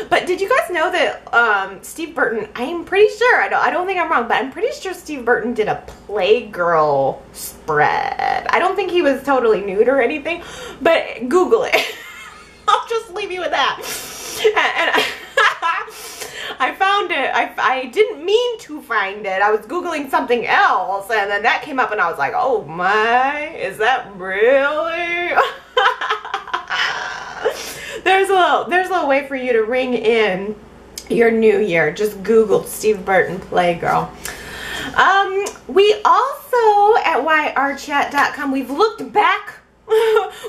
But did you guys know that Steve Burton? I'm pretty sure. I don't think I'm wrong, but I'm pretty sure Steve Burton did a Playgirl spread. I don't think he was totally nude or anything, but Google it. I'll just leave you with that. And I found it. I didn't mean to find it. I was Googling something else, and then that came up, and I was like, oh my, is that really? There's a little way for you to ring in your new year. Just Google Steve Burton Playgirl. We also at YRChat.com, we've looked back.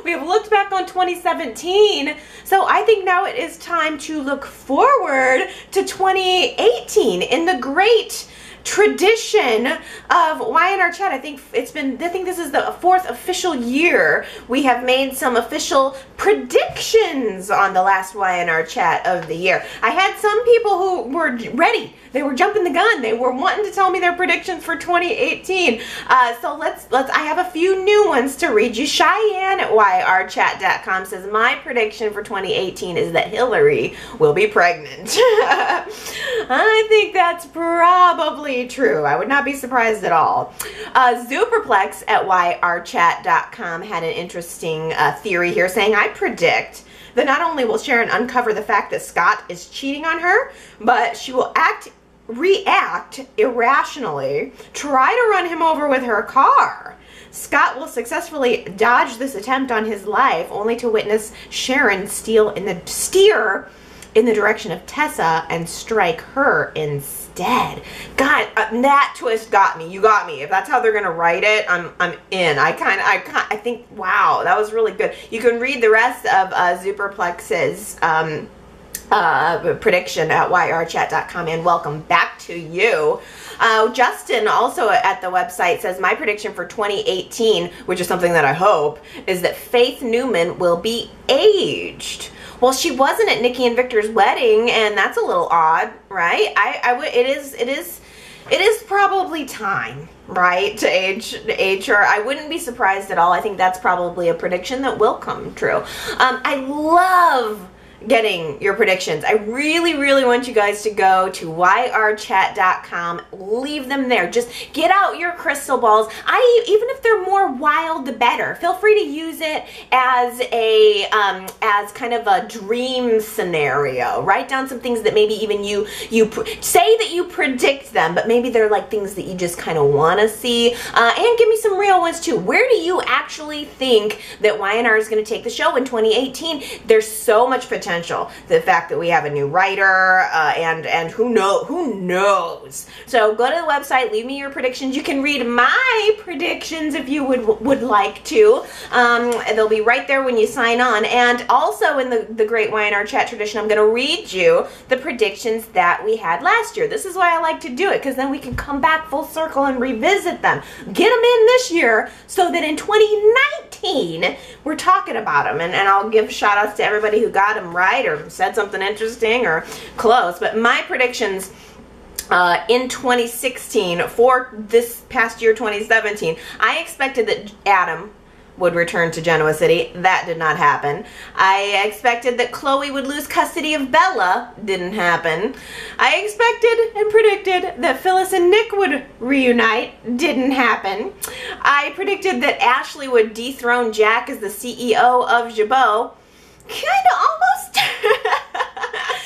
We have looked back on 2017, so I think now it is time to look forward to 2018 in the great tradition of Y&R Chat. I think this is the 4th official year we have made some official predictions on the last Y&R Chat of the year. I had some people who were ready They were jumping the gun. They were wanting to tell me their predictions for 2018. So let's. I have a few new ones to read you. Cheyenne at YRChat.com says, my prediction for 2018 is that Hillary will be pregnant. I think that's probably true. I would not be surprised at all. Superplex at YRChat.com had an interesting theory here saying, I predict that not only will Sharon uncover the fact that Scott is cheating on her, but she will react irrationally, try to run him over with her car. Scott will successfully dodge this attempt on his life, only to witness Sharon steer in the direction of Tessa and strike her instead. God, that twist got me. You got me. If that's how they're gonna write it, I'm in. I think, wow, that was really good. You can read the rest of Superplex's prediction at yrchat.com, and welcome back to you. Justin also at the website says, my prediction for 2018, which is something that I hope, is that Faith Newman will be aged. Well, she wasn't at Nikki and Victor's wedding, and that's a little odd, right? It is probably time, right, to age her. I wouldn't be surprised at all. I think that's probably a prediction that will come true. I love getting your predictions. I really, really want you guys to go to yrchat.com. Leave them there. Just get out your crystal balls. Even if they're more wild, the better. Feel free to use it as a as kind of a dream scenario. Write down some things that maybe even you say that you predict them, but maybe they're like things that you just kind of want to see. And give me some real ones too. Where do you actually think that Y&R is going to take the show in 2018? There's so much potential. The fact that we have a new writer, and who knows. So go to the website, leave me your predictions. You can read my predictions if you would like to. They'll be right there when you sign on. And also in the great Y&R Chat tradition, I'm going to read you the predictions that we had last year. This is why I like to do it, because then we can come back full circle and revisit them. Get them in this year so that in 2019 we're talking about them. And I'll give shout outs to everybody who got them right or said something interesting or close. But my predictions in 2016 for this past year, 2017, I expected that Adam would return to Genoa City. That did not happen. I expected that Chloe would lose custody of Bella. Didn't happen. I expected and predicted that Phyllis and Nick would reunite. Didn't happen. I predicted that Ashley would dethrone Jack as the CEO of Jabot. Kind of almost.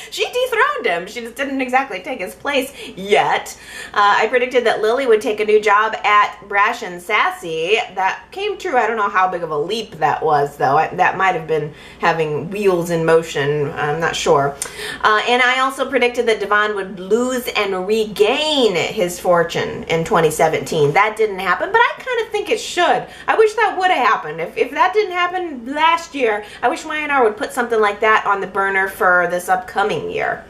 She dethroned him. She just didn't exactly take his place yet. I predicted that Lily would take a new job at Brash and Sassy. That came true. I don't know how big of a leap that was, though. That might have been having wheels in motion. I'm not sure. And I also predicted that Devon would lose and regain his fortune in 2017. That didn't happen, but I kind of think it should. I wish that would have happened. If that didn't happen last year, I wish Y&R would put something like that on the burner for this upcoming year.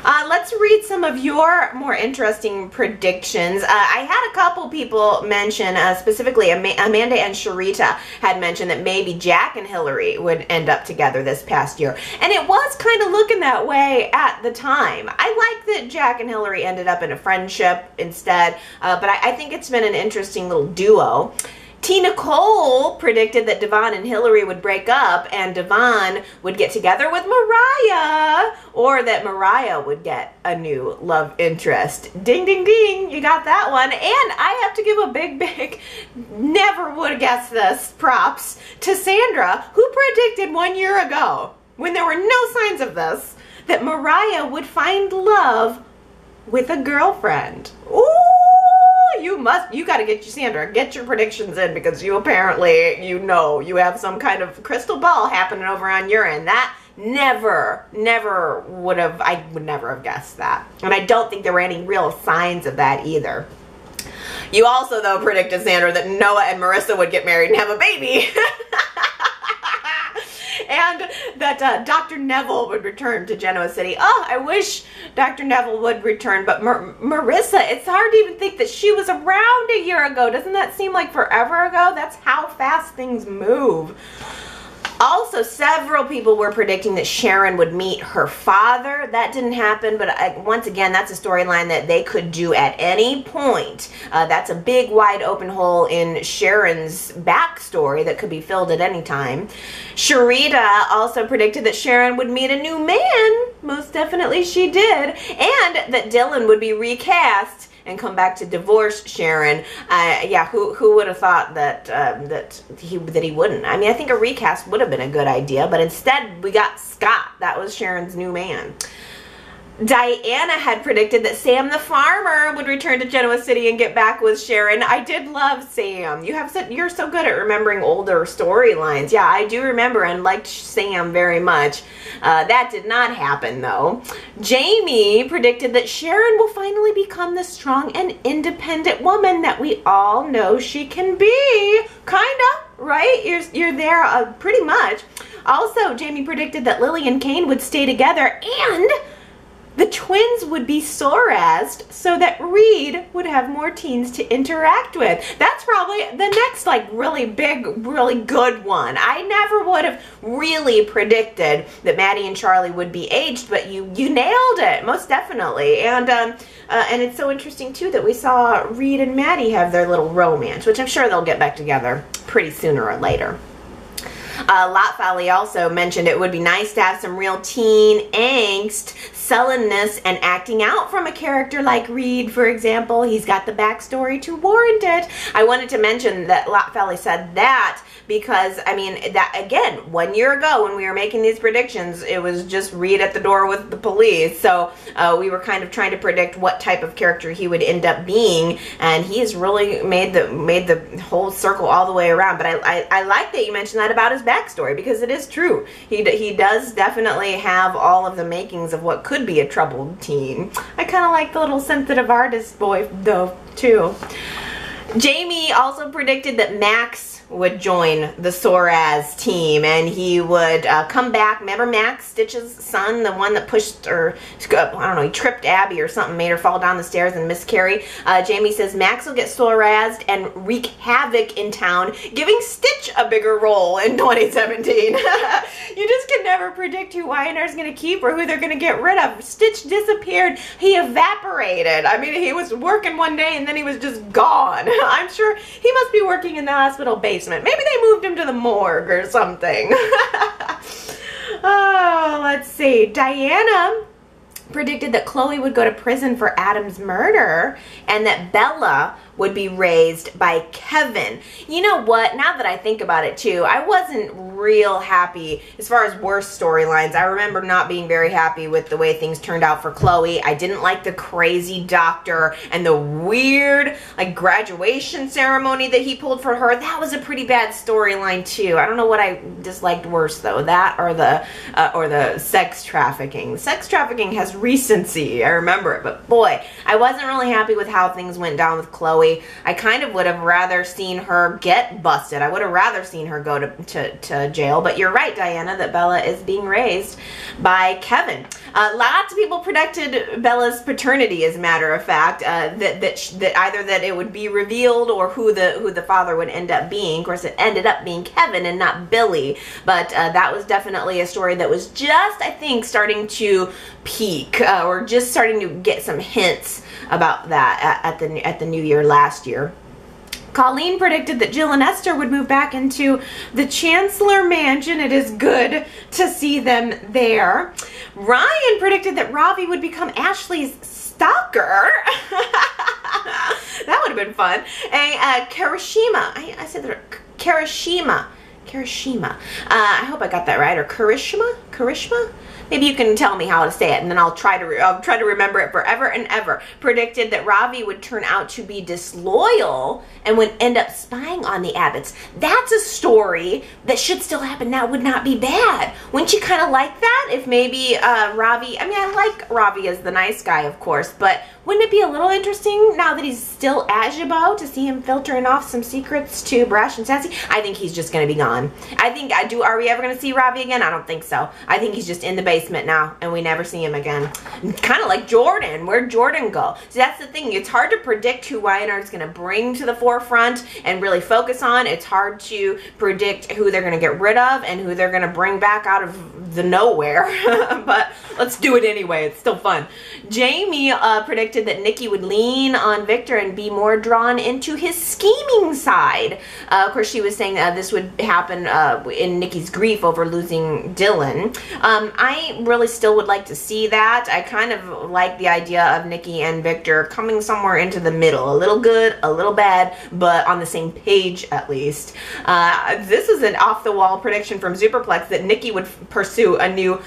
Let's read some of your more interesting predictions. I had a couple people mention, specifically Amanda and Sharita had mentioned that maybe Jack and Hillary would end up together this past year. And it was kind of looking that way at the time. I like that Jack and Hillary ended up in a friendship instead, but I think it's been an interesting little duo. Tina Cole predicted that Devon and Hillary would break up and Devon would get together with Mariah, or that Mariah would get a new love interest. Ding, ding, ding. You got that one. And I have to give a big, never would have guessed this, props to Sandra, who predicted 1 year ago, when there were no signs of this, that Mariah would find love with a girlfriend. Ooh! You got to get Sandra, get your predictions in, because you apparently, you have some kind of crystal ball happening over on your end. That never would have, I would never have guessed that. And I don't think there were any real signs of that either. You also, though, predicted, Sandra, that Noah and Marissa would get married and have a baby. And that Dr. Neville would return to Genoa City. Oh, I wish Dr. Neville would return, but Marissa, it's hard to even think that she was around a year ago. Doesn't that seem like forever ago? That's how fast things move. Also, several people were predicting that Sharon would meet her father. That didn't happen, but once again, that's a storyline that they could do at any point. That's a big, wide open hole in Sharon's backstory that could be filled at any time. Sharita also predicted that Sharon would meet a new man. Most definitely she did. And that Dylan would be recast and come back to divorce Sharon. Yeah, who would have thought that that he wouldn't? I mean, I think a recast would have been a good idea, but instead we got Scott. That was Sharon's new man. Diana had predicted that Sam the farmer would return to Genoa City and get back with Sharon. I did love Sam. You're so good at remembering older storylines. Yeah, I do remember and liked Sam very much. That did not happen though. Jamie predicted that Sharon will finally become the strong and independent woman that we all know she can be. Kinda, right? You're there pretty much. Also, Jamie predicted that Lily and Kane would stay together and the twins would be Sorazed so that Reed would have more teens to interact with. That's probably the next like really big, really good one. I never would have really predicted that Maddie and Charlie would be aged, but you nailed it, most definitely. And it's so interesting too that we saw Reed and Maddie have their little romance, which I'm sure they'll get back together pretty sooner or later. Lot Valley also mentioned it would be nice to have some real teen angst, sullenness, and acting out from a character like Reed, for example. He's got the backstory to warrant it. I wanted to mention that Lot Valley said that because, I mean, that again, 1 year ago when we were making these predictions, it was just Reed at the door with the police. So we were kind of trying to predict what type of character he would end up being, and he's really made the whole circle all the way around. But I like that you mentioned that about his backstory, because it is true. He does definitely have all of the makings of what could be a troubled teen. I kind of like the little sensitive artist boy though too. Jamie also predicted that Max would join the Soraz team and he would come back. Remember Max, Stitch's son, the one that pushed her, I don't know, he tripped Abby or something, made her fall down the stairs and miscarry. Jamie says Max will get Sorazed and wreak havoc in town, giving Stitch a bigger role in 2017. You just can never predict who Y&R is going to keep or who they're going to get rid of. Stitch disappeared. He evaporated. I mean, he was working one day and then he was just gone. I'm sure he must be working in the hospital basement. Maybe they moved him to the morgue or something. Oh, let's see. Diana predicted that Chloe would go to prison for Adam's murder and that Bella would be raised by Kevin. You know what? Now that I think about it too, I wasn't real happy as far as worst storylines. I remember not being very happy with the way things turned out for Chloe. I didn't like the crazy doctor and the weird like graduation ceremony that he pulled for her. That was a pretty bad storyline too. I don't know what I disliked worse though, that or the sex trafficking. Sex trafficking has recency. I remember it, but boy, I wasn't really happy with how things went down with Chloe. I kind of would have rather seen her get busted. I would have rather seen her go to jail. But you're right, Diana, that Bella is being raised by Kevin. Lots of people predicted Bella's paternity, as a matter of fact, that either that it would be revealed or who the father would end up being. Of course, it ended up being Kevin and not Billy. But that was definitely a story that was just, I think, starting to peak or just starting to get some hints about that at the new year last year. Colleen predicted that Jill and Esther would move back into the Chancellor Mansion. It is good to see them there. Ryan predicted that Ravi would become Ashley's stalker. That would have been fun. And Karishima, I said that, Karishima. I hope I got that right. Or Karishma? Maybe you can tell me how to say it, and then I'll try to remember it forever and ever. Predicted that Ravi would turn out to be disloyal and would end up spying on the Abbotts. That's a story that should still happen now. Would not be bad. Wouldn't you kind of like that? If maybe Ravi, I mean, I like Ravi as the nice guy, of course, but wouldn't it be a little interesting now that he's still at Jabot to see him filtering off some secrets to Brash and Sassy? I think he's just going to be gone. Are we ever going to see Ravi again? I don't think so. I think he's just in the basement basement now, and we never see him again. Kind of like Jordan. Where'd Jordan go? See, that's the thing. It's hard to predict who Y&R is going to bring to the forefront and really focus on. It's hard to predict who they're going to get rid of and who they're going to bring back out of the nowhere. But let's do it anyway. It's still fun. Jamie predicted that Nikki would lean on Victor and be more drawn into his scheming side. Of course, she was saying this would happen in Nikki's grief over losing Dylan. I really still would like to see that. I kind of like the idea of Nikki and Victor coming somewhere into the middle. A little good, a little bad, but on the same page at least. This is an off-the-wall prediction from Superplex that Nikki would pursue a new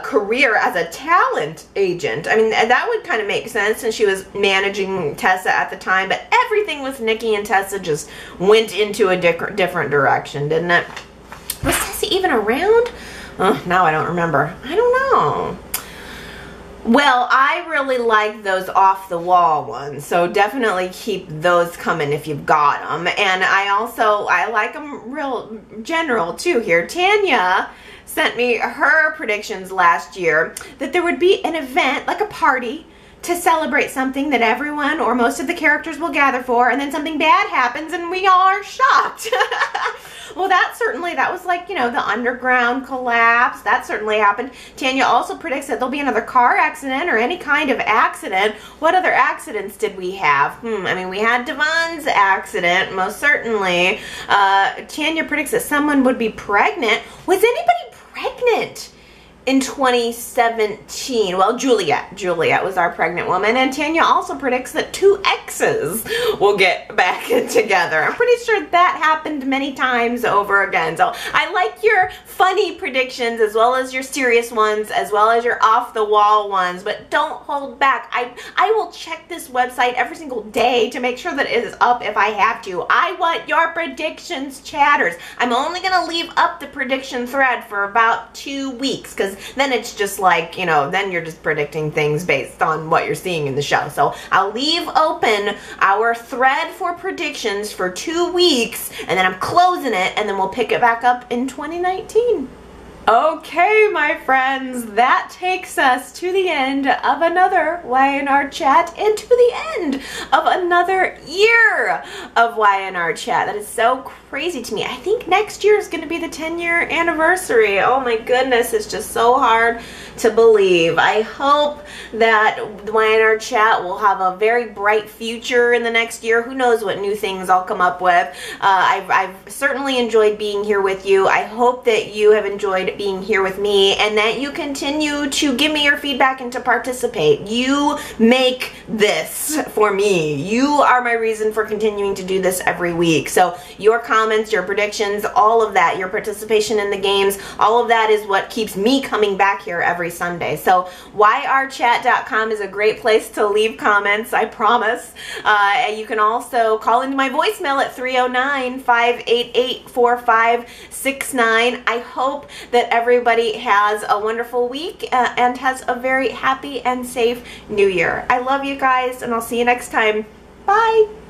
career as a talent agent. I mean, that would kind of make sense since she was managing Tessa at the time, but everything with Nikki and Tessa just went into a different direction, didn't it? Was Tessa even around? Oh, now I don't remember. I don't know. Well, I really like those off-the-wall ones, so definitely keep those coming if you've got them. And I like them real general, too, here. Tanya sent me her predictions last year that there would be an event, like a party, to celebrate something that everyone or most of the characters will gather for, and then something bad happens and we all are shocked. Well, that was like, you know, the underground collapse. That certainly happened. Tanya also predicts that there'll be another car accident or any kind of accident. What other accidents did we have? I mean, we had Devon's accident, most certainly. Tanya predicts that someone would be pregnant. Was anybody pregnant in 2017? Well, Juliet was our pregnant woman, and Tanya also predicts that 2 exes will get back together. I'm pretty sure that happened many times over again. So I like your funny predictions as well as your serious ones as well as your off-the-wall ones, but don't hold back. I will check this website every single day to make sure that it is up if I have to. I want your predictions, chatters. I'm only going to leave up the prediction thread for about 2 weeks, because then it's just like, you know, then you're just predicting things based on what you're seeing in the show. So I'll leave open our thread for predictions for 2 weeks, and then I'm closing it, and then we'll pick it back up in 2019. Okay, my friends, that takes us to the end of another Y&R Chat and to the end of another year of Y&R Chat. That is so crazy to me. I think next year is going to be the 10-year anniversary. Oh my goodness, it's just so hard to believe. I hope that the Y&R Chat will have a very bright future in the next year. Who knows what new things I'll come up with. I've certainly enjoyed being here with you. I hope that you have enjoyed being here with me and that you continue to give me your feedback and to participate. You make this for me. You are my reason for continuing to do this every week. So your comments, your predictions, all of that, your participation in the games, all of that is what keeps me coming back here every Sunday. So yrchat.com is a great place to leave comments, I promise. You can also call into my voicemail at 309-588-4569. I hope that everybody has a wonderful week and has a very happy and safe new year. I love you guys, and I'll see you next time. Bye!